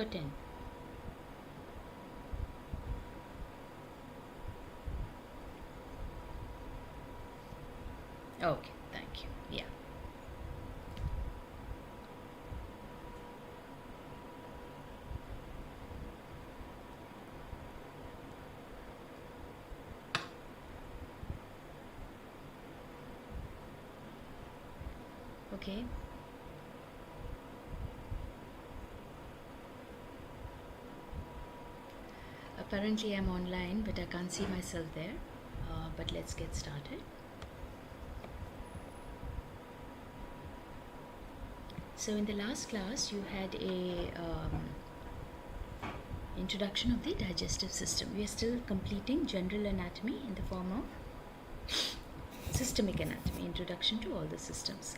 10. Okay, thank you. Yeah. Okay. Apparently I'm online, but I can't see myself there. But let's get started. So in the last class, you had a introduction of the digestive system. We are still completing general anatomy in the form of systemic anatomy, introduction to all the systems.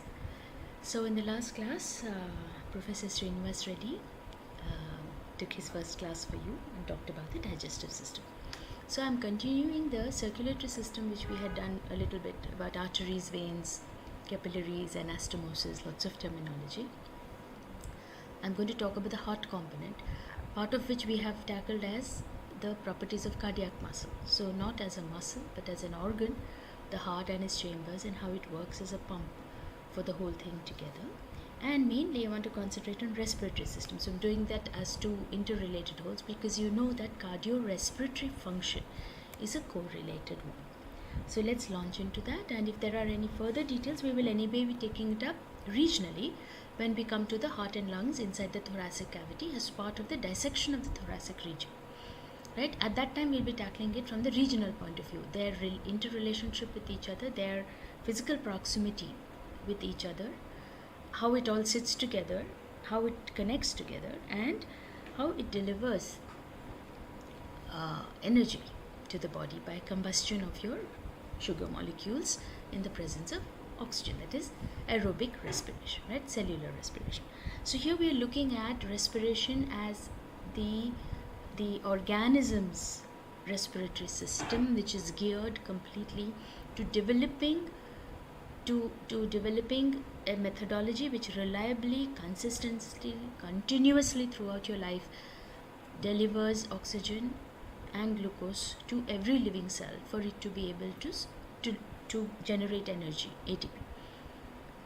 So in the last class, Professor Srinivas Reddy took his first class for you and talked about the digestive system. So I'm continuing the circulatory system, which we had done a little bit about arteries, veins, capillaries, anastomosis, lots of terminology. I'm going to talk about the heart component, part of which we have tackled as the properties of cardiac muscle. So not as a muscle, but as an organ, the heart and its chambers, and how it works as a pump for the whole thing together. And mainly I want to concentrate on respiratory system. So I'm doing that as two interrelated wholes, because you know that cardiorespiratory function is a correlated one. So let's launch into that, and if there are any further details, we will anyway be taking it up regionally when we come to the heart and lungs inside the thoracic cavity as part of the dissection of the thoracic region. Right? At that time we'll be tackling it from the regional point of view, their interrelationship with each other, their physical proximity with each other, how it all sits together, how it connects together, and how it delivers energy to the body by combustion of your sugar molecules in the presence of oxygen, that is aerobic respiration, right? Cellular respiration. So here we are looking at respiration as the organism's respiratory system, which is geared completely to developing a methodology which reliably, consistently, continuously throughout your life delivers oxygen and glucose to every living cell for it to be able to generate energy, ATP.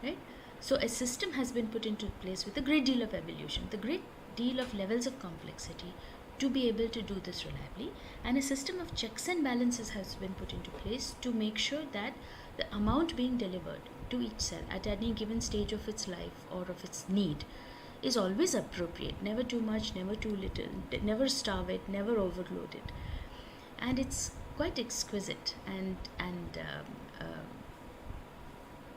Right? So a system has been put into place with a great deal of evolution, the great deal of levels of complexity to be able to do this reliably, and a system of checks and balances has been put into place to make sure that the amount being delivered to each cell at any given stage of its life or of its need is always appropriate, never too much, never too little, never starve it, never overload it. And it's quite exquisite and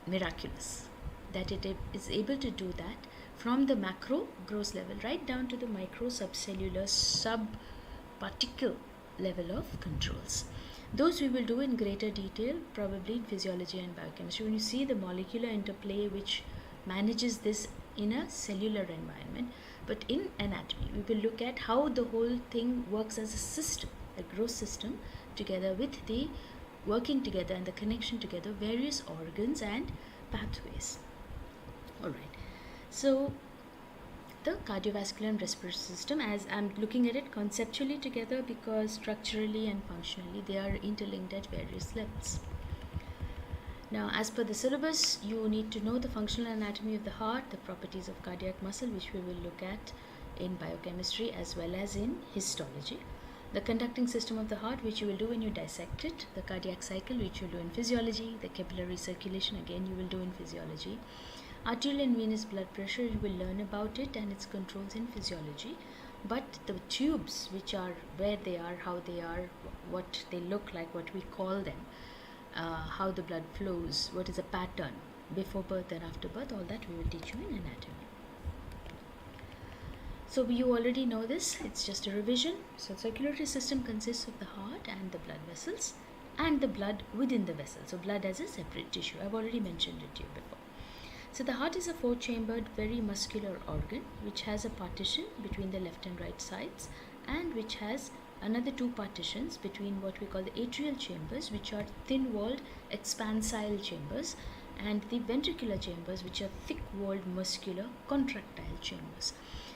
miraculous that it is able to do that from the macro gross level right down to the micro subcellular sub-particle level of controls. Those we will do in greater detail probably in physiology and biochemistry, when you see the molecular interplay which manages this in a cellular environment. But in anatomy we will look at how the whole thing works as a system, a gross system, together with the working together and the connection together various organs and pathways. Alright, so the cardiovascular and respiratory system, as I'm looking at it conceptually together, because structurally and functionally they are interlinked at various levels. Now, as per the syllabus, you need to know the functional anatomy of the heart, the properties of cardiac muscle, which we will look at in biochemistry as well as in histology, the conducting system of the heart, which you will do when you dissect it, the cardiac cycle, which you will do in physiology, the capillary circulation, again you will do in physiology, arterial and venous blood pressure, you will learn about it and its controls in physiology, but the tubes, which are where they are, how they are, what they look like, what we call them, how the blood flows, what is a pattern before birth and after birth, all that we will teach you in anatomy. So you already know this, it's just a revision. So circulatory system consists of the heart and the blood vessels and the blood within the vessel. So blood as a separate tissue, I've already mentioned it to you before. So the heart is a four-chambered, very muscular organ which has a partition between the left and right sides, and which has another two partitions between what we call the atrial chambers, which are thin-walled expansile chambers, and the ventricular chambers, which are thick-walled muscular contractile chambers.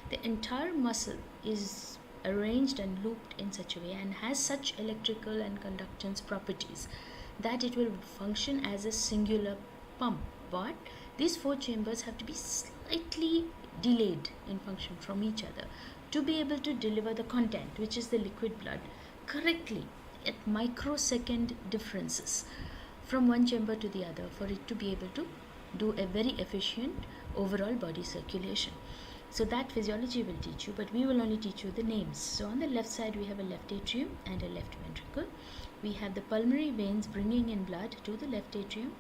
The entire muscle is arranged and looped in such a way and has such electrical and conductance properties that it will function as a singular pump. But these four chambers have to be slightly delayed in function from each other to be able to deliver the content, which is the liquid blood, correctly at microsecond differences from one chamber to the other, for it to be able to do a very efficient overall body circulation. So that physiology will teach you, but we will only teach you the names. So on the left side we have a left atrium and a left ventricle. We have the pulmonary veins bringing in blood to the left atrium.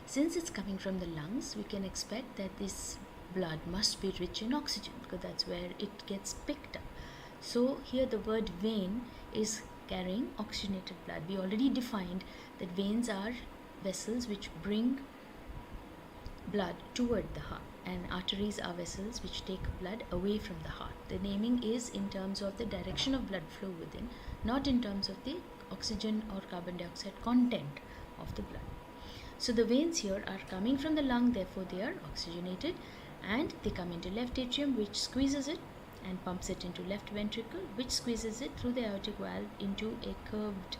Since it's coming from the lungs, we can expect that this blood must be rich in oxygen, because that's where it gets picked up. So here the word vein is carrying oxygenated blood. We already defined that veins are vessels which bring blood toward the heart, and arteries are vessels which take blood away from the heart. The naming is in terms of the direction of blood flow within, not in terms of the oxygen or carbon dioxide content of the blood. So the veins here are coming from the lung, therefore they are oxygenated, and they come into left atrium, which squeezes it and pumps it into left ventricle, which squeezes it through the aortic valve into a curved,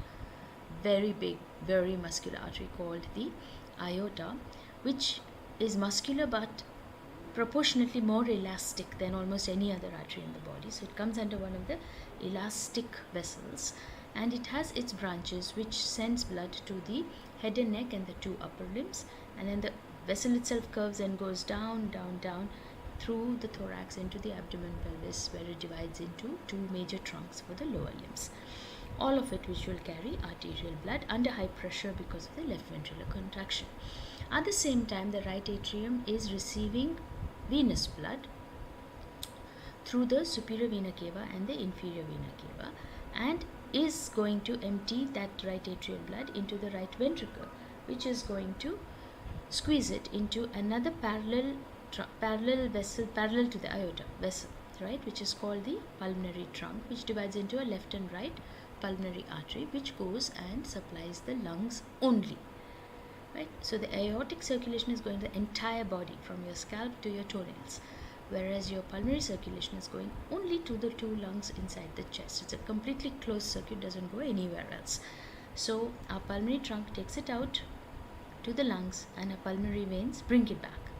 very big, very muscular artery called the aorta, which is muscular but proportionately more elastic than almost any other artery in the body. So it comes under one of the elastic vessels, and it has its branches which sends blood to the head and neck and the two upper limbs, and then the vessel itself curves and goes down, down, down through the thorax into the abdomen pelvis, where it divides into two major trunks for the lower limbs. All of it which will carry arterial blood under high pressure because of the left ventricular contraction. At the same time, the right atrium is receiving venous blood through the superior vena cava and the inferior vena cava, and is going to empty that right atrial blood into the right ventricle, which is going to squeeze it into another parallel vessel, parallel to the aorta vessel, right, which is called the pulmonary trunk, which divides into a left and right pulmonary artery, which goes and supplies the lungs only, right. So the aortic circulation is going the entire body from your scalp to your toenails, whereas your pulmonary circulation is going only to the two lungs inside the chest. It's a completely closed circuit, doesn't go anywhere else. So our pulmonary trunk takes it out to the lungs, and our pulmonary veins bring it back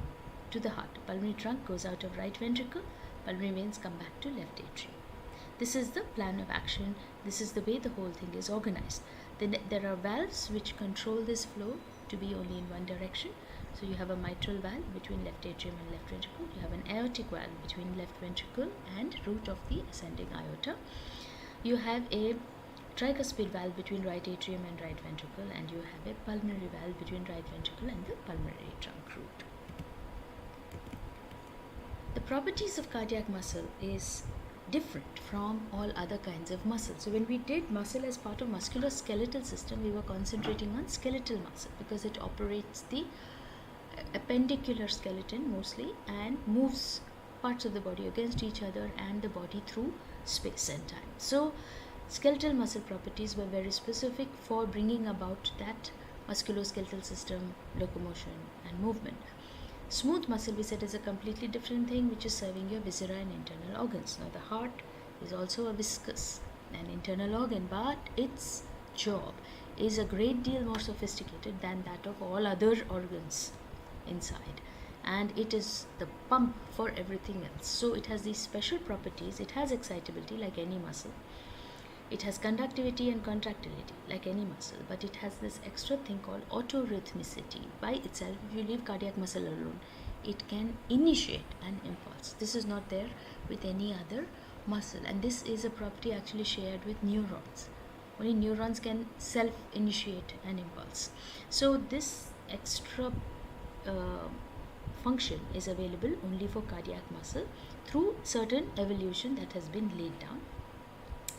to the heart. Pulmonary trunk goes out of right ventricle, pulmonary veins come back to left atrium. This is the plan of action. This is the way the whole thing is organized. Then there are valves which control this flow to be only in one direction. So you have a mitral valve between left atrium and left ventricle. You have an aortic valve between left ventricle and root of the ascending aorta. You have a tricuspid valve between right atrium and right ventricle, and you have a pulmonary valve between right ventricle and the pulmonary trunk root. The properties of cardiac muscle is different from all other kinds of muscle. So when we did muscle as part of musculoskeletal system, we were concentrating on skeletal muscle because it operates the appendicular skeleton mostly and moves parts of the body against each other and the body through space and time. So skeletal muscle properties were very specific for bringing about that musculoskeletal system, locomotion and movement. Smooth muscle, we said, is a completely different thing, which is serving your viscera and internal organs. Now the heart is also a viscous and internal organ, but its job is a great deal more sophisticated than that of all other organs inside, and it is the pump for everything else. So it has these special properties. It has excitability like any muscle. It has conductivity and contractility like any muscle, but it has this extra thing called autorhythmicity. By itself, if you leave cardiac muscle alone, it can initiate an impulse. This is not there with any other muscle, and this is a property actually shared with neurons. Only neurons can self-initiate an impulse. So this extra function is available only for cardiac muscle through certain evolution that has been laid down,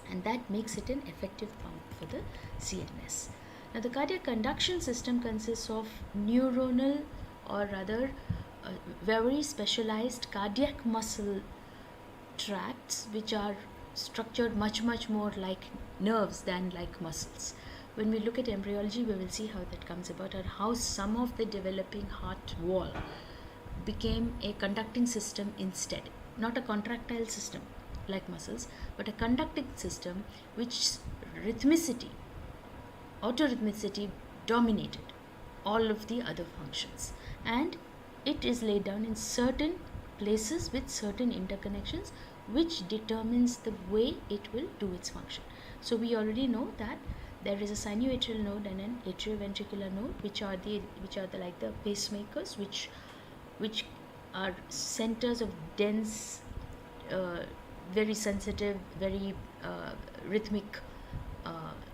and that makes it an effective pump for the CNS. Now the cardiac conduction system consists of neuronal, or rather very specialized cardiac muscle tracts, which are structured much more like nerves than like muscles. When we look at embryology, we will see how that comes about, and how some of the developing heart wall became a conducting system instead. not a contractile system like muscles, but a conducting system which rhythmicity, autorhythmicity dominated all of the other functions, and it is laid down in certain places with certain interconnections which determines the way it will do its function. So we already know that there is a sinuatrial node and an atrioventricular node, which are the like the pacemakers, which are centers of dense, very sensitive, very rhythmic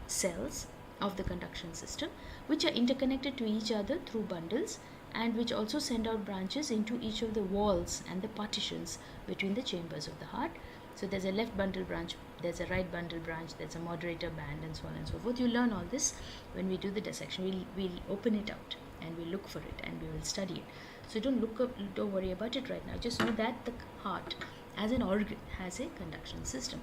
cells of the conduction system, which are interconnected to each other through bundles, and which also send out branches into each of the walls and the partitions between the chambers of the heart. So there's a left bundle branch, there's a right bundle branch, there's a moderator band, and so on and so forth. You learn all this when we do the dissection. We'll open it out and we'll look for it and we will study it. So don't worry about it right now. Just know that the heart as an organ has a conduction system,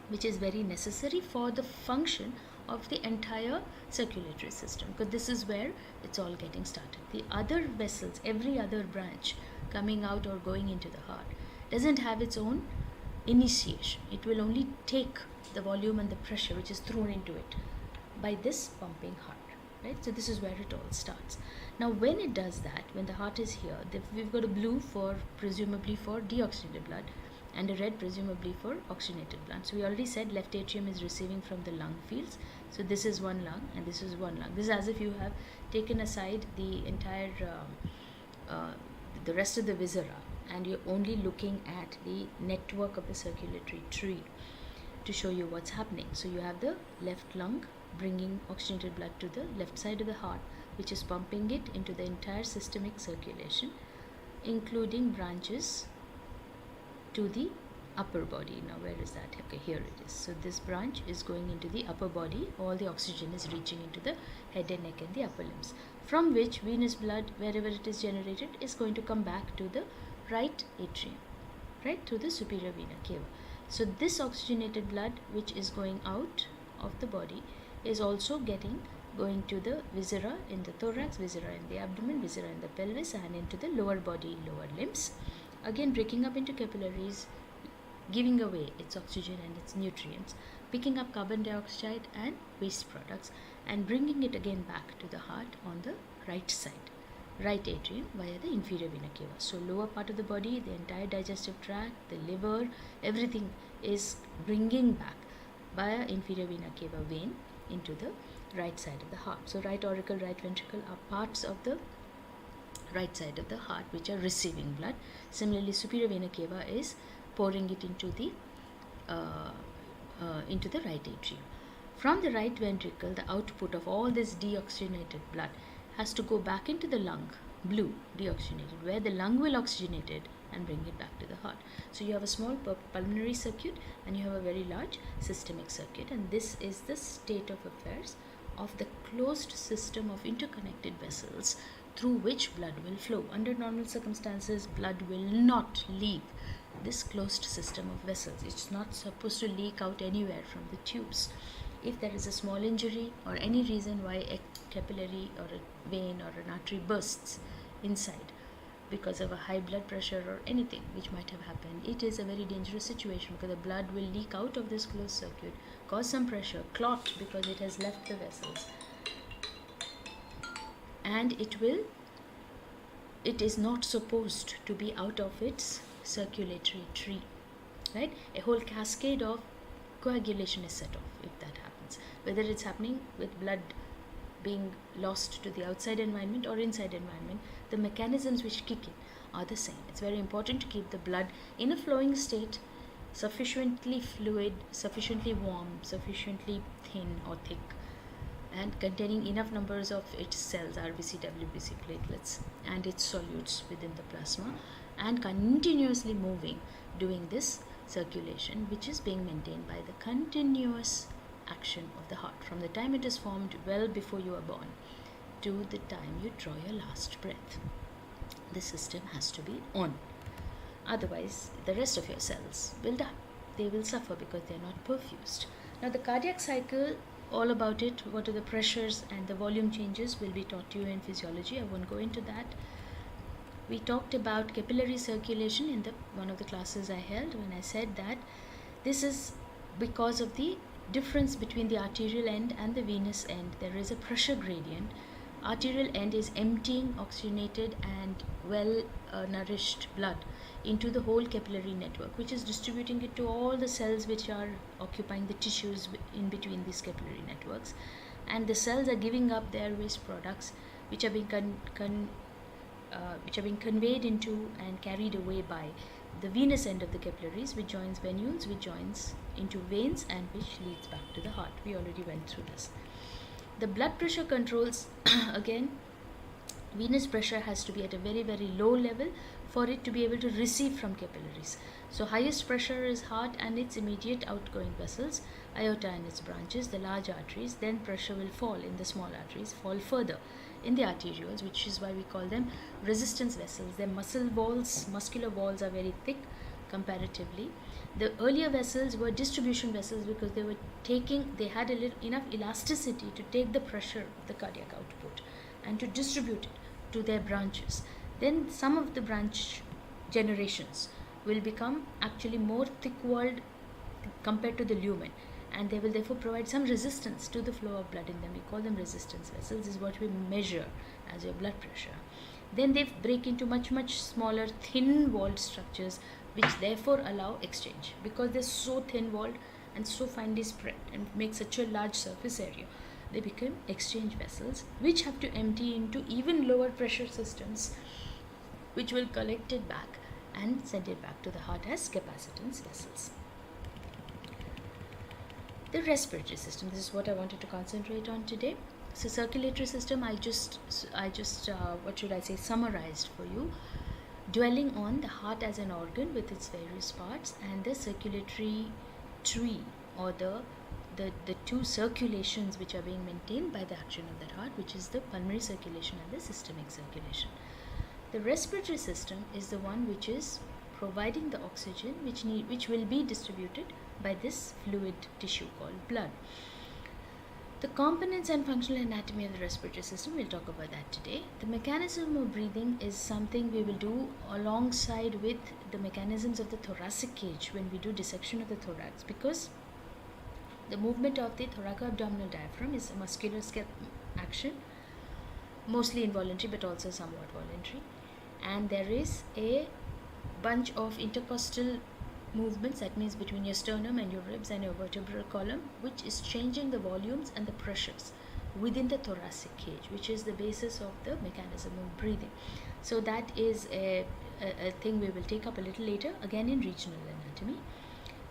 which is very necessary for the function of the entire circulatory system, because this is where it's all getting started. The other vessels, every other branch coming out or going into the heart, doesn't have its own initiation. It will only take the volume and the pressure which is thrown into it by this pumping heart, right? So this is where it all starts. Now when it does that, when the heart is here, we've got a blue for presumably for deoxygenated blood, and a red presumably for oxygenated blood. So we already said left atrium is receiving from the lung fields. So this is one lung and this is one lung. This is as if you have taken aside the entire the rest of the viscera, and you're only looking at the network of the circulatory tree to show you what's happening. So you have the left lung bringing oxygenated blood to the left side of the heart, which is pumping it into the entire systemic circulation, including branches to the upper body. Now where is that? Okay, here it is. So this branch is going into the upper body. All the oxygen is reaching into the head and neck and the upper limbs, from which venous blood, wherever it is generated, is going to come back to the right atrium, right, through the superior vena cava. So this oxygenated blood which is going out of the body is also going to the viscera in the thorax, viscera in the abdomen, viscera in the pelvis, and into the lower body, lower limbs, again breaking up into capillaries, giving away its oxygen and its nutrients, picking up carbon dioxide and waste products, and bringing it again back to the heart on the right side, right atrium, via the inferior vena cava. So lower part of the body, the entire digestive tract, the liver, everything is bringing back via inferior vena cava vein into the right side of the heart. So right auricle, right ventricle are parts of the right side of the heart which are receiving blood. Similarly, superior vena cava is pouring it into the right atrium. From the right ventricle, the output of all this deoxygenated blood has to go back into the lung, blue, deoxygenated, where the lung will oxygenate it and bring it back to the heart. So you have a small pulmonary circuit and you have a very large systemic circuit, and this is the state of affairs of the closed system of interconnected vessels through which blood will flow. Under normal circumstances, blood will not leave this closed system of vessels. It's not supposed to leak out anywhere from the tubes. If there is a small injury or any reason why a capillary or a vein or an artery bursts inside because of a high blood pressure or anything which might have happened, it is a very dangerous situation, because the blood will leak out of this closed circuit, cause some pressure, clot because it has left the vessels, and it is not supposed to be out of its circulatory tree, right? A whole cascade of coagulation is set off if that happens, whether it's happening with blood being lost to the outside environment or inside environment. The mechanisms which kick in are the same. It's very important to keep the blood in a flowing state, sufficiently fluid, sufficiently warm, sufficiently thin or thick, and containing enough numbers of its cells, RBC, WBC, platelets, and its solutes within the plasma, and continuously moving, doing this circulation, which is being maintained by the continuous action of the heart from the time it is formed, well before you are born, to the time you draw your last breath. The system has to be on. Otherwise, the rest of your cells will die. They will suffer because they are not perfused. Now, the cardiac cycle, all about it, what are the pressures and the volume changes, will be taught to you in physiology. I won't go into that. we talked about capillary circulation in one of the classes I held, when I said that this is because of the difference between the arterial end and the venous end. There is a pressure gradient. Arterial end is emptying oxygenated and well nourished blood into the whole capillary network, which is distributing it to all the cells which are occupying the tissues in between these capillary networks, and the cells are giving up their waste products, which are being conveyed into and carried away by the venous end of the capillaries, which joins venules, which joins into veins, and which leads back to the heart. We already went through this. The blood pressure controls, again, venous pressure has to be at a very, very low level for it to be able to receive from capillaries. So highest pressure is heart and its immediate outgoing vessels, aorta and its branches, the large arteries. Then pressure will fall in the small arteries, fall further in the arterioles, which is why we call them resistance vessels. Their muscular walls are very thick comparatively. The earlier vessels were distribution vessels because they had enough elasticity to take the pressure of the cardiac output and to distribute it to their branches. Then some of the branch generations will become actually more thick-walled compared to the lumen, and they will therefore provide some resistance to the flow of blood in them. We call them resistance vessels. This is what we measure as your blood pressure. Then they break into much, much smaller, thin-walled structures, which therefore allow exchange. Because they're so thin-walled and so finely spread and make such a large surface area, they become exchange vessels, which have to empty into even lower pressure systems, which will collect it back and send it back to the heart as capacitance vessels. The respiratory system, this is what I wanted to concentrate on today. So circulatory system, I just summarized for you, dwelling on the heart as an organ with its various parts, and the circulatory tree, or the two circulations which are being maintained by the action of that heart, which is the pulmonary circulation and the systemic circulation. The respiratory system is the one which is providing the oxygen which will be distributed by this fluid tissue called blood. The components and functional anatomy of the respiratory system, we'll talk about that today. The mechanism of breathing is something we will do alongside with the mechanisms of the thoracic cage when we do dissection of the thorax, because the movement of the thoracoabdominal diaphragm is a muscular action, mostly involuntary but also somewhat voluntary, and there is a bunch of intercostal movements, that means between your sternum and your ribs and your vertebral column, which is changing the volumes and the pressures within the thoracic cage, which is the basis of the mechanism of breathing. So that is a thing we will take up a little later, again in regional anatomy.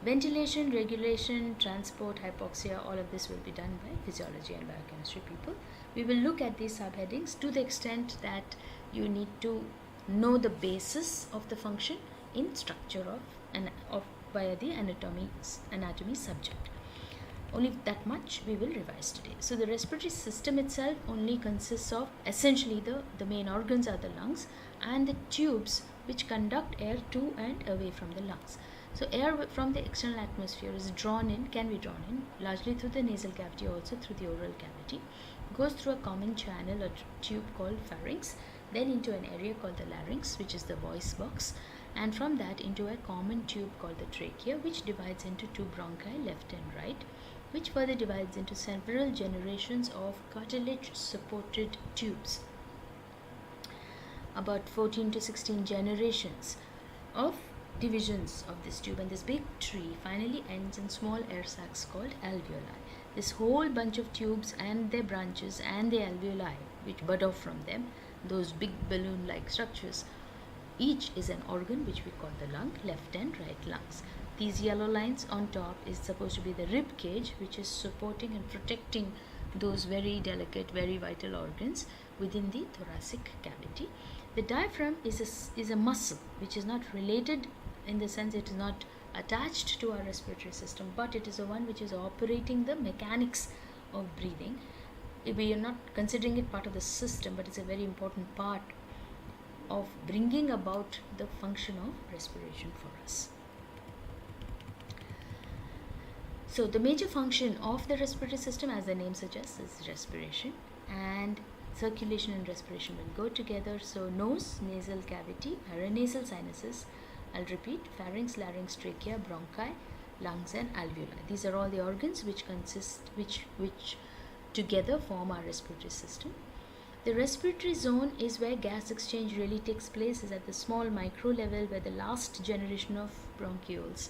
Ventilation, regulation, transport, hypoxia, all of this will be done by physiology and biochemistry people. We will look at these subheadings to the extent that you need to know the basis of the function in structure of via the anatomy subject. Only that much we will revise today. So the respiratory system itself only consists of, essentially the main organs are the lungs and the tubes which conduct air to and away from the lungs. So air from the external atmosphere is can be drawn in largely through the nasal cavity, also through the oral cavity, goes through a common channel or tube called pharynx, then into an area called the larynx, which is the voice box, and from that into a common tube called the trachea, which divides into two bronchi, left and right, which further divides into several generations of cartilage supported tubes, about 14 to 16 generations of divisions of this tube, and this big tree finally ends in small air sacs called alveoli. This whole bunch of tubes and their branches and the alveoli which bud off from them, those big balloon-like structures, each is an organ which we call the lung, left and right lungs. These yellow lines on top is supposed to be the rib cage, which is supporting and protecting those very delicate, very vital organs within the thoracic cavity. The diaphragm is a muscle which is not related in the sense it is not attached to our respiratory system, but it is the one which is operating the mechanics of breathing. We are not considering it part of the system, but it's a very important part of bringing about the function of respiration for us. So the major function of the respiratory system, as the name suggests, is respiration, and circulation and respiration will go together. So nose, nasal cavity, paranasal sinuses, I'll repeat, pharynx, larynx, trachea, bronchi, lungs and alveoli. These are all the organs which together form our respiratory system. The respiratory zone is where gas exchange really takes place, is at the small micro level where the last generation of bronchioles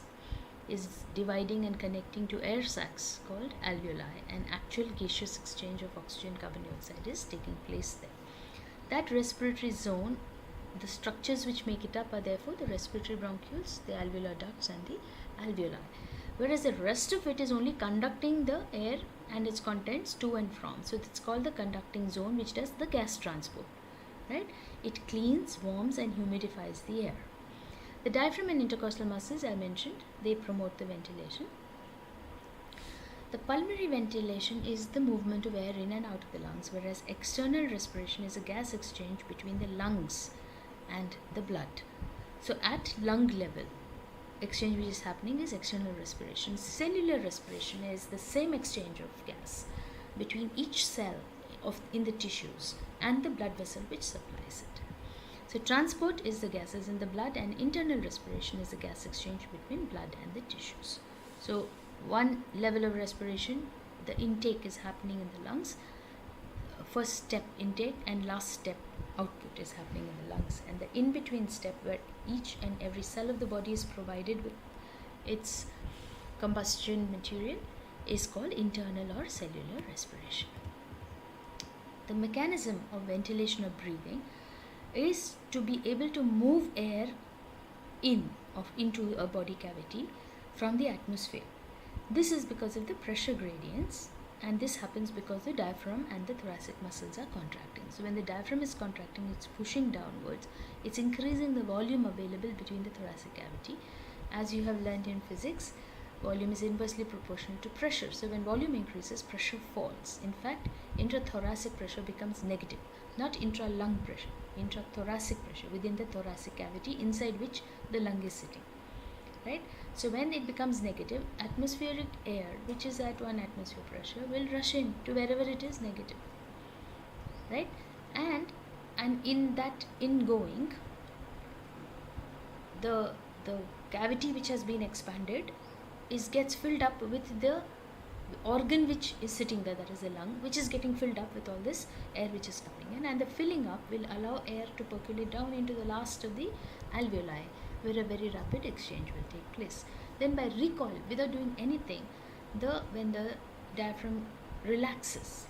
is dividing and connecting to air sacs called alveoli, and actual gaseous exchange of oxygen carbon dioxide is taking place there. That respiratory zone, the structures which make it up are therefore the respiratory bronchioles, the alveolar ducts and the alveoli, whereas the rest of it is only conducting the air and its contents to and from. So it's called the conducting zone, which does the gas transport, right? It cleans, warms and humidifies the air. The diaphragm and intercostal muscles I mentioned, they promote the ventilation. The pulmonary ventilation is the movement of air in and out of the lungs, whereas external respiration is a gas exchange between the lungs and the blood. So at lung level, exchange which is happening is external respiration. Cellular respiration is the same exchange of gas between each cell in the tissues and the blood vessel which supplies it. So transport is the gases in the blood, and internal respiration is the gas exchange between blood and the tissues. So one level of respiration, the intake is happening in the lungs. First step intake and last step output is happening in the lungs, and the in-between step where each and every cell of the body is provided with its combustion material is called internal or cellular respiration. The mechanism of ventilation or breathing is to be able to move air into a body cavity from the atmosphere. This is because of the pressure gradients, and this happens because the diaphragm and the thoracic muscles are contracting. So when the diaphragm is contracting, it's pushing downwards, it's increasing the volume available between the thoracic cavity. As you have learned in physics, volume is inversely proportional to pressure. So when volume increases, pressure falls. In fact, intrathoracic pressure becomes negative, not intra-lung pressure, intrathoracic pressure within the thoracic cavity inside which the lung is sitting, right? So when it becomes negative, atmospheric air which is at 1 atmosphere pressure will rush in to wherever it is negative, right? And in that ingoing, the cavity which has been expanded gets filled up with the organ which is sitting there, that is the lung, which is getting filled up with all this air which is coming in, and the filling up will allow air to percolate down into the last of the alveoli, where a very rapid exchange will take place. Then by recoil, without doing anything, when the diaphragm relaxes,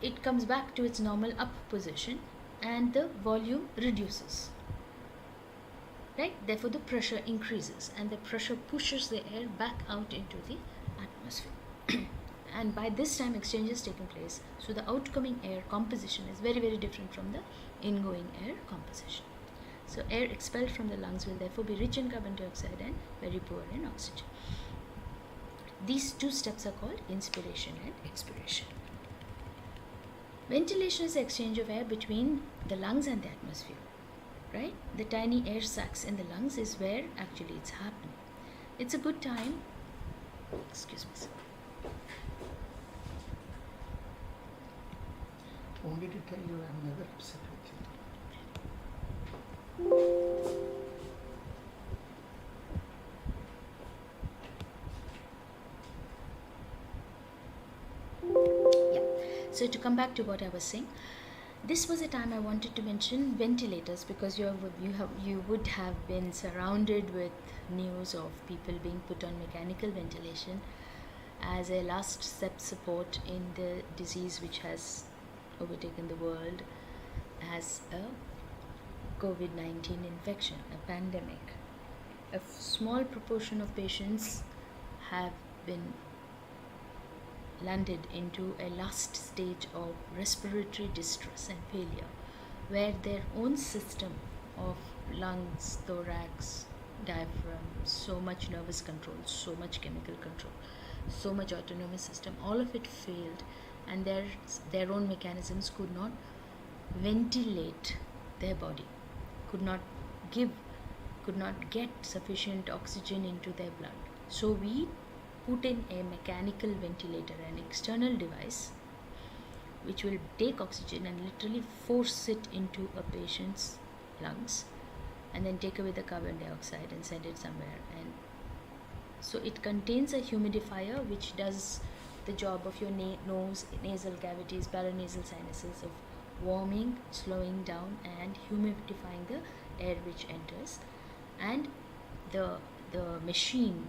it comes back to its normal up position and the volume reduces, right? Therefore the pressure increases and the pressure pushes the air back out into the atmosphere. And by this time exchange is taking place, so the outgoing air composition is very, very different from the ingoing air composition. So air expelled from the lungs will therefore be rich in carbon dioxide and very poor in oxygen. These two steps are called inspiration and expiration. Ventilation is the exchange of air between the lungs and the atmosphere, right? The tiny air sacs in the lungs is where actually it's happening. It's a good time. Excuse me, sir. Only to tell you I'm never upset with you. Yeah. So to come back to what I was saying, this was a time I wanted to mention ventilators, because you would have been surrounded with news of people being put on mechanical ventilation as a last step support in the disease which has overtaken the world as a COVID-19 infection, a pandemic. A small proportion of patients have been landed into a last stage of respiratory distress and failure, where their own system of lungs, thorax, diaphragm, so much nervous control, so much chemical control, so much autonomous system, all of it failed, and their own mechanisms could not ventilate their body, could not get sufficient oxygen into their blood. So we put in a mechanical ventilator, an external device which will take oxygen and literally force it into a patient's lungs, and then take away the carbon dioxide and send it somewhere. And so it contains a humidifier which does the job of your nose, nasal cavities, paranasal sinuses, of warming, slowing down and humidifying the air which enters. And the machine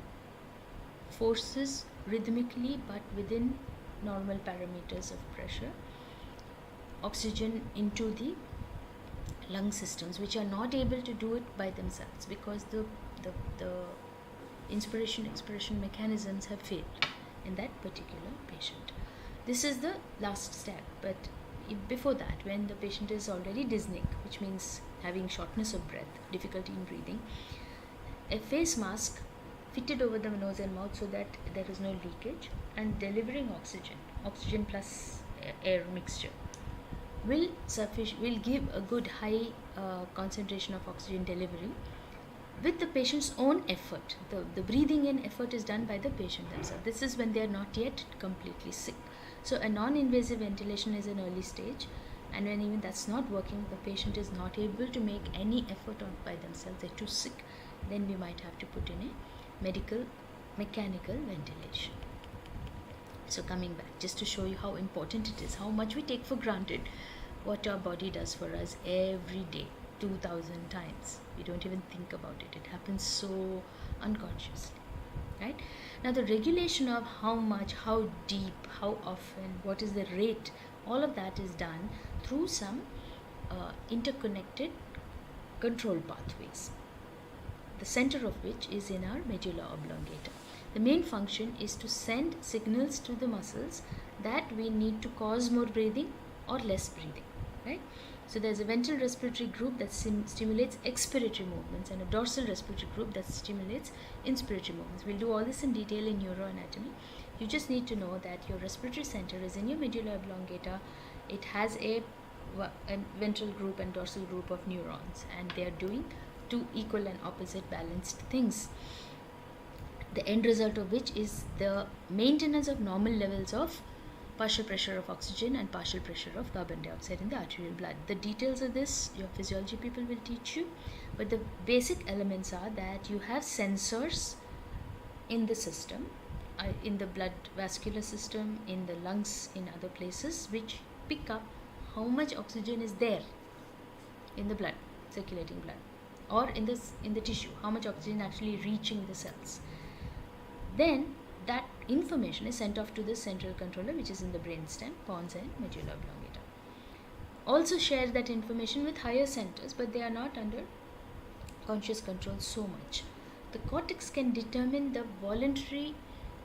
forces rhythmically but within normal parameters of pressure oxygen into the lung systems, which are not able to do it by themselves because the inspiration expiration mechanisms have failed in that particular patient. This is the last step, but before that, when the patient is already dyspneic, which means having shortness of breath, difficulty in breathing, a face mask fitted over the nose and mouth so that there is no leakage, and delivering oxygen plus air mixture will give a good high concentration of oxygen delivery with the patient's own effort. The breathing in effort is done by the patient themselves. This is when they are not yet completely sick. So a non-invasive ventilation is an early stage, and when even that's not working, the patient is not able to make any effort on by themselves, they're too sick, then we might have to put in a mechanical ventilation. So coming back, just to show you how important it is, how much we take for granted what our body does for us every day, 2000 times. We don't even think about it. It happens so unconsciously, right? Now the regulation of how much, how deep, how often, what is the rate, all of that is done through some interconnected control pathways, the center of which is in our medulla oblongata. The main function is to send signals to the muscles that we need to cause more breathing or less breathing, right? So there's a ventral respiratory group that stimulates expiratory movements, and a dorsal respiratory group that stimulates inspiratory movements. We'll do all this in detail in neuroanatomy. You just need to know that your respiratory center is in your medulla oblongata. It has a ventral group and dorsal group of neurons, and they are doing two equal and opposite balanced things, the end result of which is the maintenance of normal levels of partial pressure of oxygen and partial pressure of carbon dioxide in the arterial blood. The details of this your physiology people will teach you, but the basic elements are that you have sensors in the system, in the blood vascular system, in the lungs, in other places, which pick up how much oxygen is there in the blood, circulating blood, or in the tissue, how much oxygen actually reaching the cells. Then that information is sent off to the central controller, which is in the brainstem, pons and medulla oblongata. Also share that information with higher centers, but they are not under conscious control so much. The cortex can determine the voluntary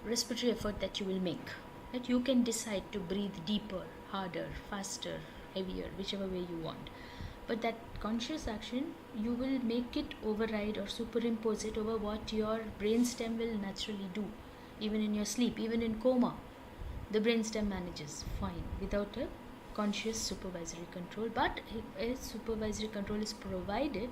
respiratory effort that you will make. That you can decide to breathe deeper, harder, faster, heavier, whichever way you want. But that conscious action, you will make it override or superimpose it over what your brainstem will naturally do. Even in your sleep, even in coma, the brainstem manages fine without a conscious supervisory control. But a supervisory control is provided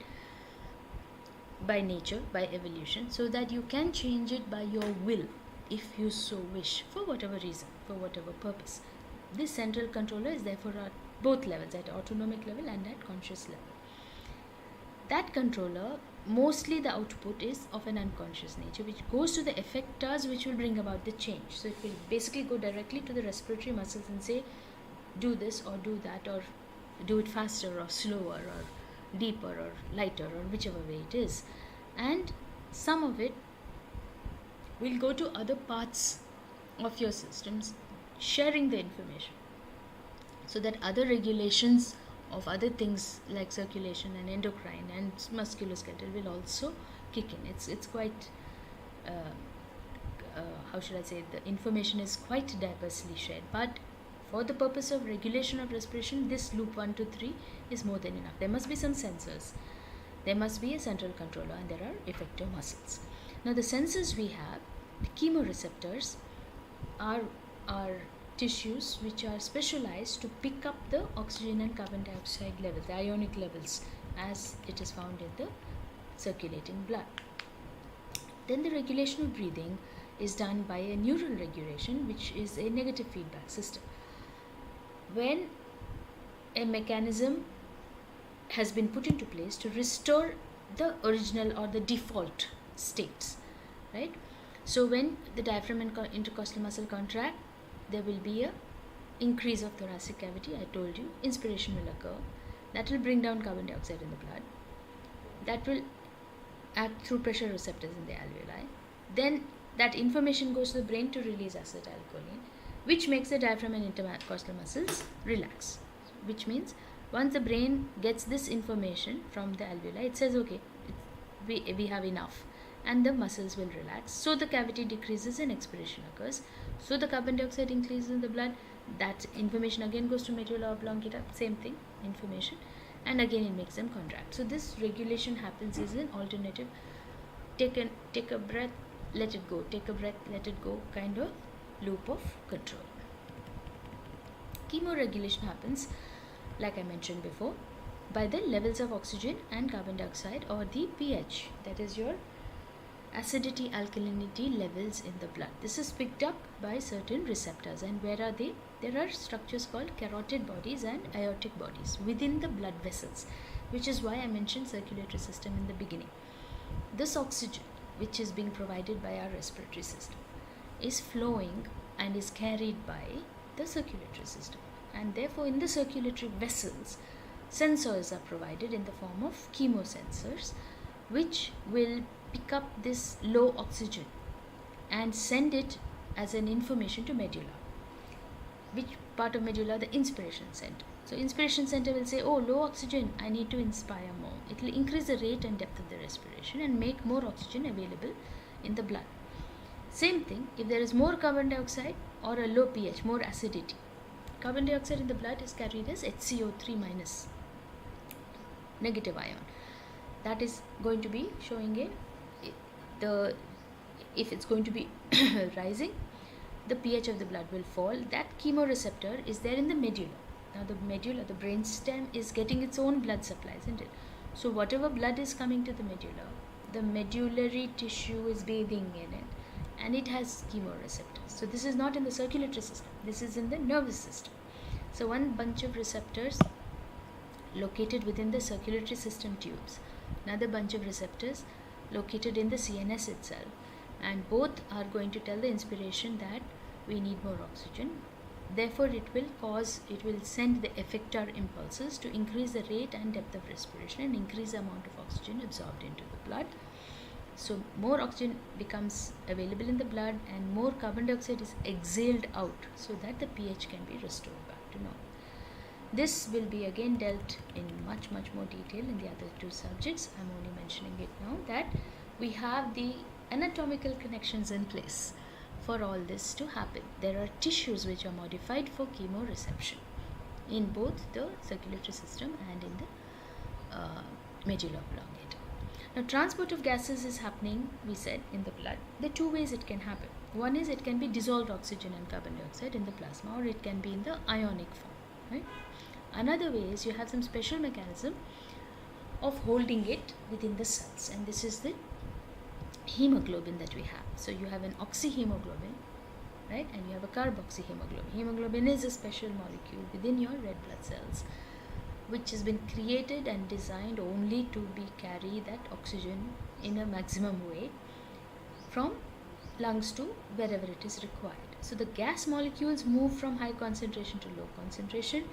by nature, by evolution, so that you can change it by your will if you so wish, for whatever reason, for whatever purpose. This central controller is therefore at both levels, at autonomic level and at conscious level. That controller, mostly the output is of an unconscious nature, which goes to the effectors which will bring about the change. So it will basically go directly to the respiratory muscles and say, do this or do that, or do it faster or slower or deeper or lighter, or whichever way it is. And some of it will go to other parts of your systems, sharing the information, so that other regulations of other things like circulation and endocrine and musculoskeletal will also kick in. It's quite, how should I say, the information is quite diversely shared. But for the purpose of regulation of respiration, this loop 1 to 3 is more than enough. There must be some sensors. There must be a central controller, and there are effector muscles. Now the sensors we have, the chemoreceptors, are tissues which are specialized to pick up the oxygen and carbon dioxide levels, the ionic levels, as it is found in the circulating blood. Then the regulation of breathing is done by a neural regulation, which is a negative feedback system. when a mechanism has been put into place to restore the original or the default states, right? So when the diaphragm and intercostal muscle contract, there will be a increase of thoracic cavity. I told you inspiration will occur. That will bring down carbon dioxide in the blood. That will act through pressure receptors in the alveoli. Then that information goes to the brain to release acetylcholine, which makes the diaphragm and intercostal muscles relax. Which means once the brain gets this information from the alveoli, it says, okay, we have enough, and the muscles will relax. So the cavity decreases and expiration occurs. So the carbon dioxide increases in the blood. That information again goes to medulla oblongata, same thing, information, and again it makes them contract. So this regulation happens is an alternative take a breath, let it go, take a breath, let it go kind of loop of control. Chemo regulation happens, like I mentioned before, by the levels of oxygen and carbon dioxide, or the pH, that is your acidity alkalinity levels in the blood. This is picked up by certain receptors. And where are they? There are structures called carotid bodies and aortic bodies within the blood vessels, which is why I mentioned circulatory system in the beginning. This oxygen, which is being provided by our respiratory system, is flowing and is carried by the circulatory system. And therefore in the circulatory vessels, sensors are provided in the form of chemosensors, which will pick up this low oxygen and send it as an information to medulla. Which part of medulla? The inspiration center. So inspiration center will say, oh, low oxygen, I need to inspire more. It will increase the rate and depth of the respiration and make more oxygen available in the blood. Same thing, if there is more carbon dioxide or a low pH, more acidity, carbon dioxide in the blood is carried as HCO3 minus, negative ion. That is going to be showing if it's going to be rising, the pH of the blood will fall. That chemoreceptor is there in the medulla. Now the medulla, the brain stem, is getting its own blood supply, isn't it? So whatever blood is coming to the medulla, the medullary tissue is bathing in it, and it has chemoreceptors. So this is not in the circulatory system, this is in the nervous system. So one bunch of receptors located within the circulatory system tubes, another bunch of receptors located in the CNS itself, and both are going to tell the inspiration that we need more oxygen. Therefore it will send the effector impulses to increase the rate and depth of respiration and increase the amount of oxygen absorbed into the blood. So more oxygen becomes available in the blood and more carbon dioxide is exhaled out, so that the pH can be restored back to normal. This will be again dealt in much more detail in the other two subjects. I'm only mentioning it now that we have the anatomical connections in place for all this to happen. There are tissues which are modified for chemoreception in both the circulatory system and in the medulla oblongata. Now transport of gases is happening, we said, in the blood. There are two ways it can happen. One is it can be dissolved oxygen and carbon dioxide in the plasma, or it can be in the ionic form, right? Another way is you have some special mechanism of holding it within the cells, and this is the hemoglobin that we have. So you have an oxyhemoglobin, right, and you have a carboxyhemoglobin. Hemoglobin is a special molecule within your red blood cells, which has been created and designed only to carry that oxygen in a maximum way from lungs to wherever it is required. So the gas molecules move from high concentration to low concentration,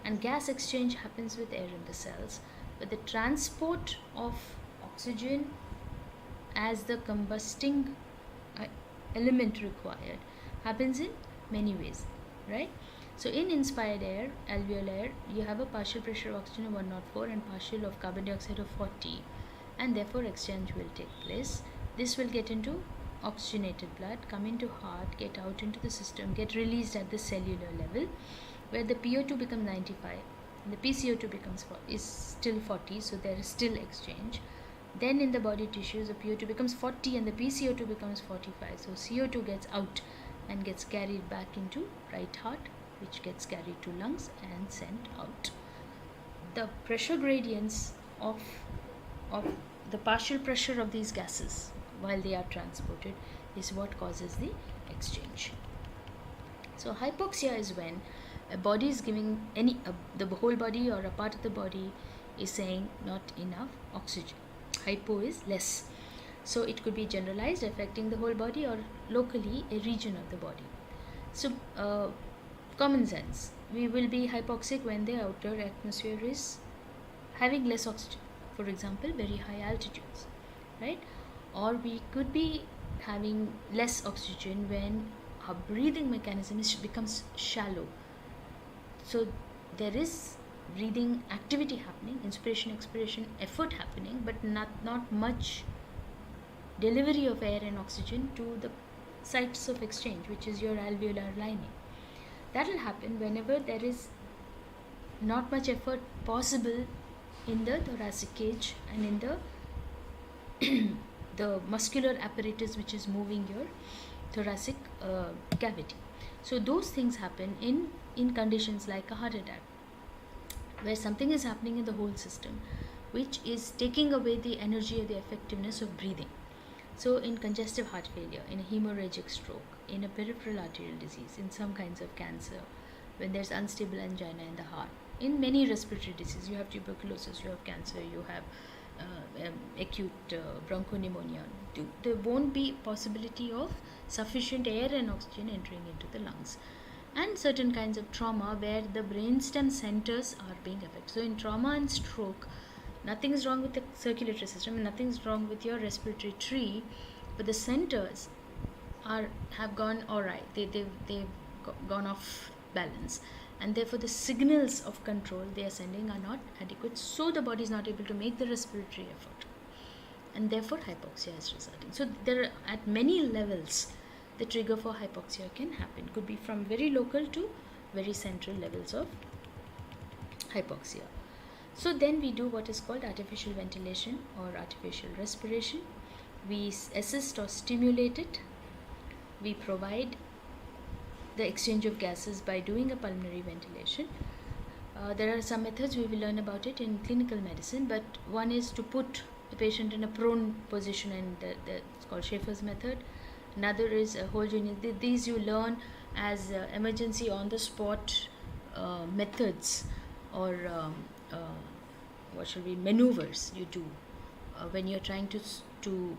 and gas exchange happens with air in the cells, but the transport of oxygen as the combusting element required happens in many ways, right? So in inspired air, alveolar air, you have a partial pressure of oxygen of 104 and partial of carbon dioxide of 40, and therefore exchange will take place. This will get into oxygenated blood, come into heart, get out into the system, get released at the cellular level, where the PO2 becomes 95 and the PCO2 is still 40, so there is still exchange. Then in the body tissues, the PO2 becomes 40 and the PCO2 becomes 45. So CO2 gets out and gets carried back into right heart, which gets carried to lungs and sent out. The pressure gradients of the partial pressure of these gases while they are transported is what causes the exchange. So hypoxia is when A body is giving the whole body or a part of the body is saying not enough oxygen. Hypo is less. So it could be generalized, affecting the whole body, or locally a region of the body. So common sense, we will be hypoxic when the outer atmosphere is having less oxygen. For example, very high altitudes, right? Or we could be having less oxygen when our breathing mechanism becomes shallow. So there is breathing activity happening, inspiration, expiration, effort happening, but not much delivery of air and oxygen to the sites of exchange, which is your alveolar lining. That will happen whenever there is not much effort possible in the thoracic cage and in the muscular apparatus which is moving your thoracic cavity. So those things happen in conditions like a heart attack, where something is happening in the whole system which is taking away the energy or the effectiveness of breathing. So in congestive heart failure, in a hemorrhagic stroke, in a peripheral arterial disease, in some kinds of cancer, when there's unstable angina in the heart, in many respiratory diseases, you have tuberculosis, you have cancer, you have acute bronchopneumonia, there won't be possibility of sufficient air and oxygen entering into the lungs. And certain kinds of trauma where the brainstem centers are being affected. So in trauma and stroke, nothing is wrong with the circulatory system and nothing is wrong with your respiratory tree, but the centers have gone awry. They've gone off balance, and therefore the signals of control they are sending are not adequate, so the body is not able to make the respiratory effort, and therefore hypoxia is resulting. So there are, at many levels, the trigger for hypoxia can happen. Could be from very local to very central levels of hypoxia. So then we do what is called artificial ventilation or artificial respiration. We assist or stimulate it. We provide the exchange of gases by doing a pulmonary ventilation. There are some methods, we will learn about it in clinical medicine, but one is to put the patient in a prone position, and it's called Schaefer's method. Another is a whole unit. These you learn as emergency on the spot methods, or maneuvers you do when you're trying to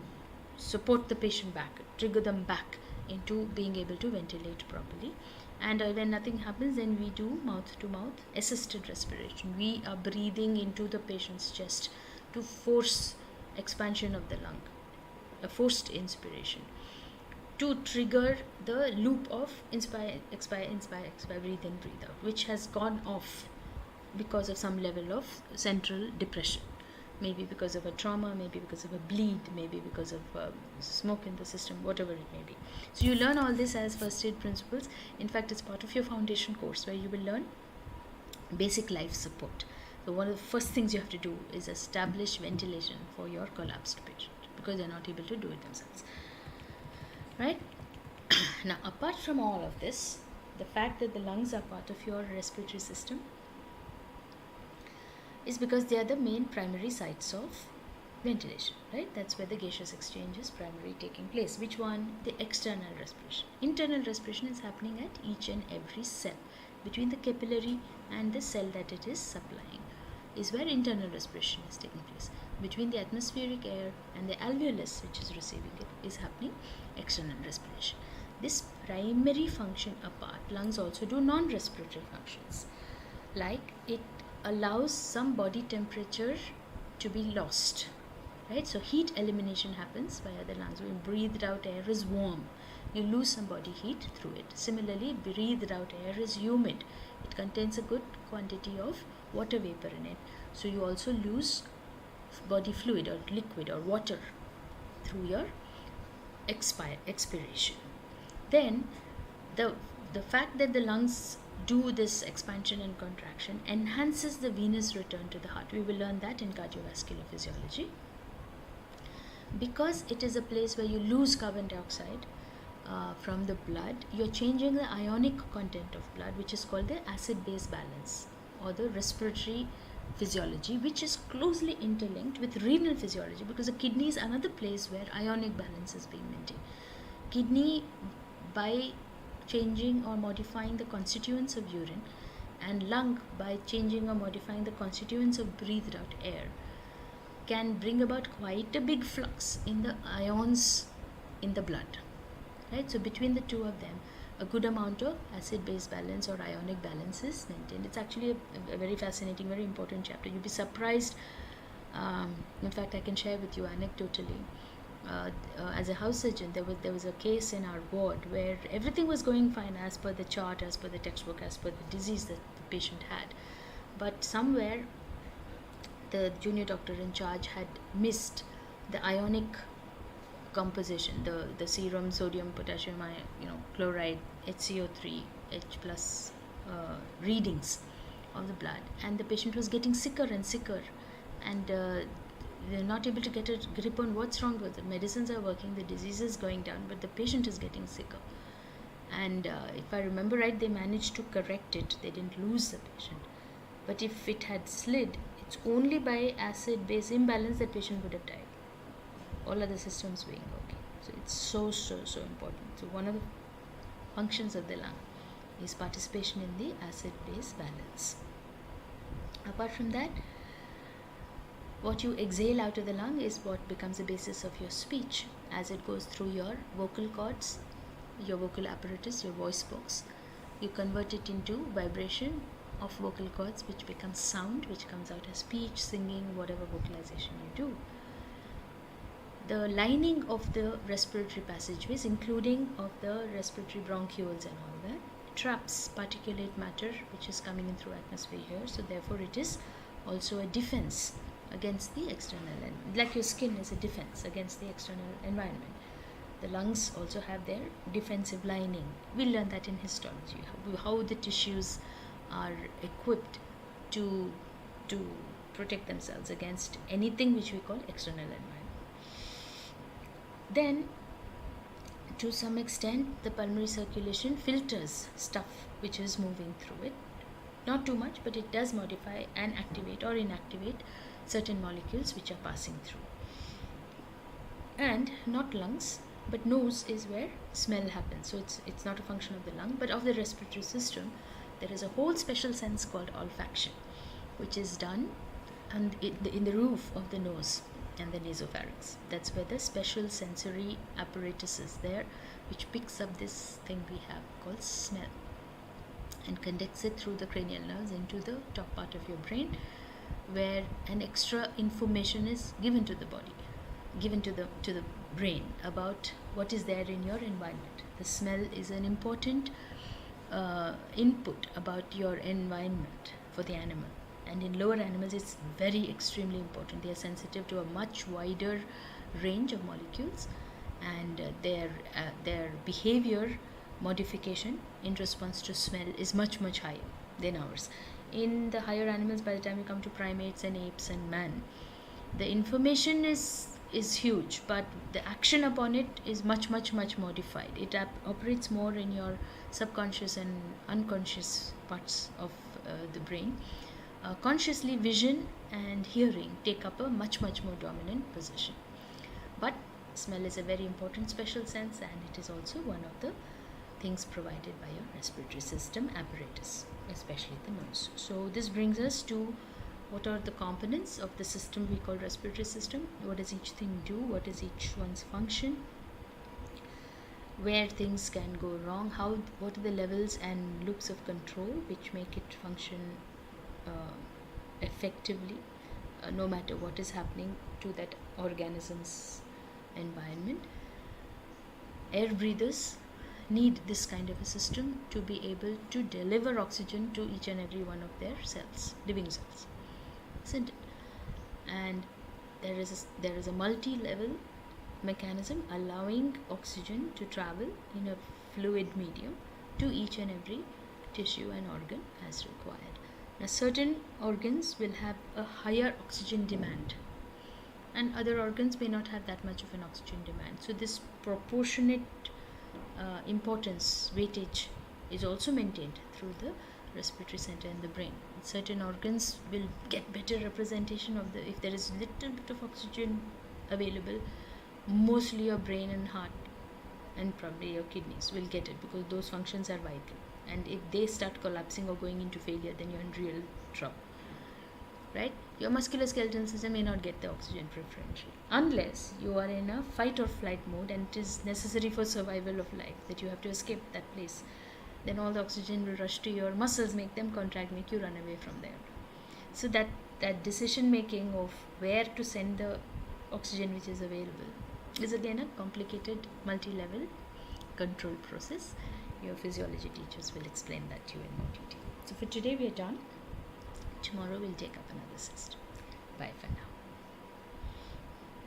support the patient back, trigger them back into being able to ventilate properly. And when nothing happens, then we do mouth to mouth assisted respiration. We are breathing into the patient's chest to force expansion of the lung, a forced inspiration, to trigger the loop of inspire, expire, inspire, expire, breathe in, breathe out, which has gone off because of some level of central depression. Maybe because of a trauma, maybe because of a bleed, maybe because of smoke in the system, whatever it may be. So you learn all this as first aid principles. In fact, it's part of your foundation course where you will learn basic life support. So one of the first things you have to do is establish ventilation for your collapsed patient, because they're not able to do it themselves. Right? Now, apart from all of this, the fact that the lungs are part of your respiratory system is because they are the main primary sites of ventilation, right? That's where the gaseous exchange is primarily taking place. Which one? The external respiration. Internal respiration is happening at each and every cell. Between the capillary and the cell that it is supplying is where internal respiration is taking place. Between the atmospheric air and the alveolus which is receiving it is happening external respiration. This primary function apart, lungs also do non-respiratory functions, like it allows some body temperature to be lost, right? So heat elimination happens via the lungs. When breathed out air is warm, you lose some body heat through it. Similarly, breathed out air is humid. It contains a good quantity of water vapor in it. So you also lose body fluid or liquid or water through your expiration. Then the fact that the lungs do this expansion and contraction enhances the venous return to the heart. We will learn that in cardiovascular physiology. Because it is a place where you lose carbon dioxide from the blood, you're changing the ionic content of blood, which is called the acid-base balance, or the respiratory physiology, which is closely interlinked with renal physiology, because the kidney is another place where ionic balance is being maintained. Kidney, by changing or modifying the constituents of urine, And lung, by changing or modifying the constituents of breathed out air, can bring about quite a big flux in the ions in the blood. Right? So between the two of them, a good amount of acid-base balance or ionic balance is maintained. It's actually a very fascinating, very important chapter. You'll be surprised. In fact, I can share with you anecdotally. As a house surgeon, there was a case in our ward where everything was going fine as per the chart, as per the textbook, as per the disease that the patient had. But somewhere, the junior doctor in charge had missed the ionic composition, the serum sodium, potassium, chloride, HCO3, H plus readings of the blood, and the patient was getting sicker and sicker, and they're not able to get a grip on what's wrong with it. Medicines are working, the disease is going down, but the patient is getting sicker. And if I remember right, they managed to correct it. They didn't lose the patient. But if it had slid, it's only by acid-base imbalance that patient would have died. All other systems being okay. So it's so important. So one of the functions of the lung is participation in the acid-base balance. Apart from that, what you exhale out of the lung is what becomes the basis of your speech as it goes through your vocal cords, your vocal apparatus, your voice box. You convert it into vibration of vocal cords, which becomes sound, which comes out as speech, singing, whatever vocalization you do. The lining of the respiratory passageways, including of the respiratory bronchioles and all that, traps particulate matter which is coming in through atmosphere here. So therefore it is also a defense against the external, like your skin is a defense against the external environment. The lungs also have their defensive lining. We'll learn that in histology, how the tissues are equipped to protect themselves against anything which we call external environment. Then, to some extent, the pulmonary circulation filters stuff which is moving through it. Not too much, but it does modify and activate or inactivate certain molecules which are passing through. And not lungs, but nose is where smell happens. So it's not a function of the lung, but of the respiratory system. There is a whole special sense called olfaction, which is done in the roof of the nose and the nasopharynx. That's where the special sensory apparatus is there, which picks up this thing we have called smell and conducts it through the cranial nerves into the top part of your brain, where an extra information is given to the body, given to the brain about what is there in your environment. The smell is an important input about your environment for the animal. And in lower animals, it's very extremely important. They are sensitive to a much wider range of molecules, and their behavior modification in response to smell is much higher than ours. In the higher animals, by the time you come to primates and apes and man, the information is huge, but the action upon it is much modified. It operates more in your subconscious and unconscious parts of the brain. Consciously, vision and hearing take up a much more dominant position. But smell is a very important special sense, and it is also one of the things provided by your respiratory system apparatus, especially the nose. So this brings us to what are the components of the system we call respiratory system. What does each thing do? What is each one's function? Where things can go wrong? What are the levels and loops of control which make it function effectively, no matter what is happening to that organism's environment. Air breathers need this kind of a system to be able to deliver oxygen to each and every one of their cells, living cells, isn't it? And there is a multi-level mechanism allowing oxygen to travel in a fluid medium to each and every tissue and organ as required. Now, certain organs will have a higher oxygen demand, and other organs may not have that much of an oxygen demand. So this proportionate importance, weightage, is also maintained through the respiratory center in the brain. Certain organs will get better representation of if there is little bit of oxygen available, mostly your brain and heart and probably your kidneys will get it, because those functions are vital. And if they start collapsing or going into failure, then you're in real trouble. Right? Your musculoskeletal system may not get the oxygen preferentially, unless you are in a fight or flight mode and it is necessary for survival of life, that you have to escape that place. Then all the oxygen will rush to your muscles, make them contract, make you run away from there. So that decision making of where to send the oxygen which is available is again a complicated multi-level control process. Your physiology teachers will explain that to you in more detail. So for today we are done. Tomorrow we'll take up another system. Bye for now.